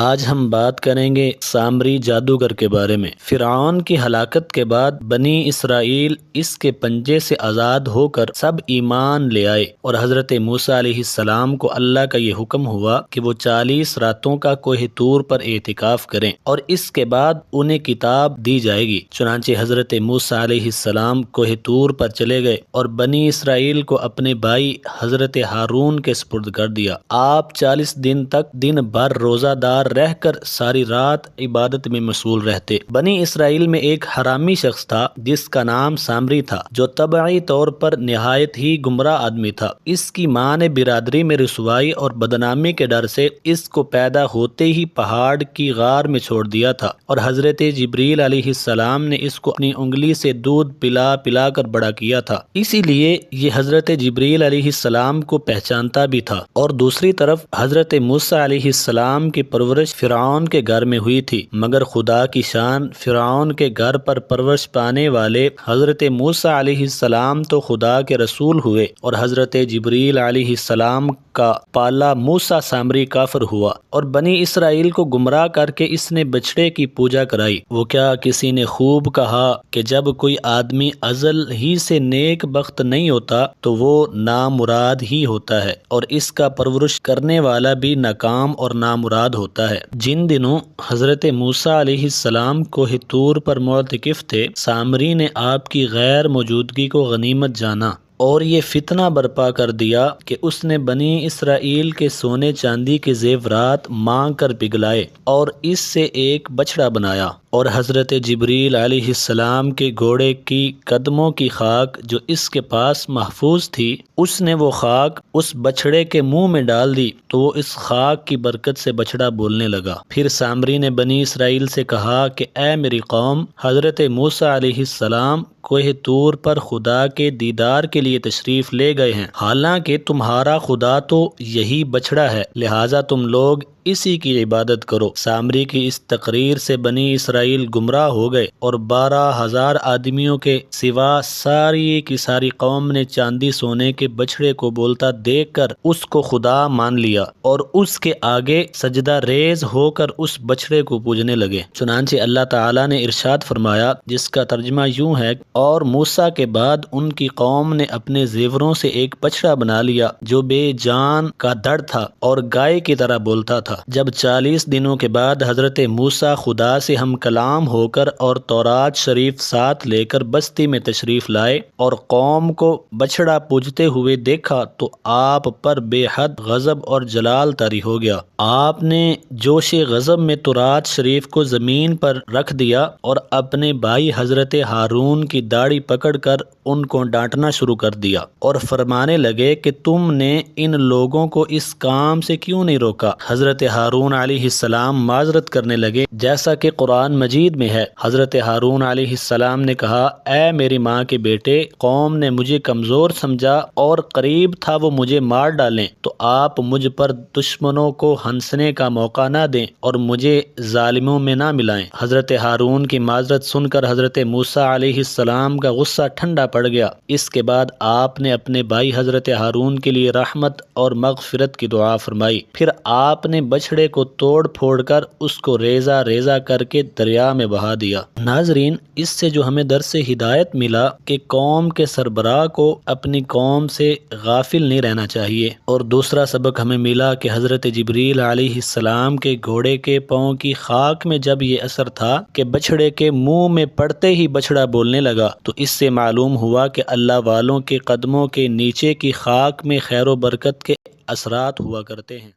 آج ہم بات کریں گے سامری جادوگر کے بارے میں۔ فرعون کی ہلاکت کے بعد بنی اسرائیل اس کے پنجے سے آزاد ہو کر سب ایمان لے آئے، اور حضرت موسیٰ علیہ السلام کو اللہ کا یہ حکم ہوا کہ وہ 40 راتوں کا کوہ طور پر اعتکاف کریں، اور اس کے بعد انہیں کتاب دی جائے گی۔ چنانچہ حضرت موسیٰ علیہ السلام کوہ طور پر چلے گئے اور بنی اسرائیل کو اپنے بھائی حضرت ہارون کے سپرد کر دیا۔ آپ 40 دن تک دن بھر روزہ دار رہ کر ساری رات عبادت میں مشغول رہتے۔ بنی اسرائیل میں ایک حرامی شخص تھا جس کا نام سامری تھا، جو طبعی طور پر نہایت ہی گمراہ آدمی تھا۔ اس کی ماں نے برادری میں رسوائی اور بدنامی کے ڈر سے اس کو پیدا ہوتے ہی پہاڑ کی غار میں چھوڑ دیا تھا، اور حضرت جبریل علیہ السلام نے اس کو اپنی انگلی سے دودھ پلا پلا کر بڑا کیا تھا، اسی لیے یہ حضرت جبریل علیہ السلام کو پہچانتا بھی تھا۔ اور دوسری طرف حضرت موسیٰ علیہ السلام کی پرورش فرعون کے گھر میں ہوئی تھی، مگر خدا کی شان، فرعون کے گھر پر پرورش پانے والے حضرت موسیٰ علیہ السلام تو خدا کے رسول ہوئے، اور حضرت جبریل علیہ السلام کا پالا موسیٰ سامری کافر ہوا، اور بنی اسرائیل کو گمراہ کر کے اس نے بچڑے کی پوجا کرائی۔ وہ کیا کسی نے خوب کہا کہ جب کوئی آدمی ازل ہی سے نیک بخت نہیں ہوتا تو وہ نامراد ہی ہوتا ہے، اور اس کا پرورش کرنے والا بھی ناکام اور نامراد ہوتا ہے۔ جن دنوں حضرت موسیٰ علیہ السلام کوہ طور پر معتکف تھے، سامری نے آپ کی غیر موجودگی کو غنیمت جانا اور یہ فتنہ برپا کر دیا کہ اس نے بنی اسرائیل کے سونے چاندی کے زیورات مانگ کر پگھلائے اور اس سے ایک بچڑا بنایا، اور حضرت جبریل علیہ السلام کے گھوڑے کی قدموں کی خاک جو اس کے پاس محفوظ تھی، اس نے وہ خاک اس بچڑے کے منہ میں ڈال دی، تو وہ اس خاک کی برکت سے بچڑا بولنے لگا۔ پھر سامری نے بنی اسرائیل سے کہا کہ اے میری قوم، حضرت موسیٰ علیہ السلام کوہ طور پر خدا کے دیدار کے لیے تشریف لے گئے ہیں، حالانکہ تمہارا خدا تو یہی بچڑا ہے، لہٰذا تم لوگ اسی کی عبادت کرو۔ سامری کی اس تقریر سے بنی اسرائیل گمراہ ہو گئے، اور 12,000 آدمیوں کے سوا ساری کی ساری قوم نے چاندی سونے کے بچڑے کو بولتا دیکھ کر اس کو خدا مان لیا، اور اس کے آگے سجدہ ریز ہو کر اس بچڑے کو پوجنے لگے۔ چنانچہ اللہ تعالیٰ نے ارشاد فرمایا، جس کا ترجمہ یوں ہے، اور موسیٰ کے بعد ان کی قوم نے اپنے زیوروں سے ایک بچڑا بنا لیا جو بے جان کا دڑ تھا اور گائے کی طرح بولتا تھا۔ جب 40 دنوں کے بعد حضرت موسیٰ خدا سے ہم کلام ہو کر اور تورات شریف ساتھ لے کر بستی میں تشریف لائے اور قوم کو بچڑا پوجتے ہوئے دیکھا تو آپ پر بے حد غضب اور جلال طاری ہو گیا۔ آپ نے جوش غضب میں تورات شریف کو زمین پر رکھ دیا اور اپنے بھائی حضرت ہارون کی داڑھی پکڑ کر ان کو ڈانٹنا شروع کر دیا، اور فرمانے لگے کہ تم نے ان لوگوں کو اس کام سے کیوں نہیں روکا؟ حضرت ہارون علیہ السلام معذرت کرنے لگے، جیسا کہ قرآن مجید میں ہے۔ حضرت ہارون علیہ السلام نے کہا، اے میری ماں کے بیٹے، قوم نے مجھے کمزور سمجھا اور قریب تھا وہ مجھے مار ڈالیں، تو آپ مجھ پر دشمنوں کو ہنسنے کا موقع نہ دیں اور مجھے ظالموں میں نہ ملائیں۔ حضرت ہارون کی معذرت سن کر حضرت موسیٰ علیہ السلام کا غصہ ٹھنڈا پڑ گیا۔ اس کے بعد آپ نے اپنے بھائی حضرت ہارون کے لیے رحمت اور مغفرت کی دعا فرمائی۔ پھر آپ نے بچڑے کو توڑ پھوڑ کر اس کو ریزہ ریزہ کر کے دریا میں بہا دیا۔ ناظرین، اس سے جو ہمیں درس ہدایت ملا کہ قوم کے سربراہ کو اپنی قوم سے غافل نہیں رہنا چاہیے، اور دوسرا سبق ہمیں ملا کہ حضرت جبریل علیہ السلام کے گھوڑے کے پاؤں کی خاک میں جب یہ اثر تھا کہ بچڑے کے منہ میں پڑتے ہی بچڑا بولنے لگا، تو اس سے معلوم ہوا کہ اللہ والوں کے قدموں کے نیچے کی خاک میں خیر و برکت کے اثرات ہوا کرتے ہیں۔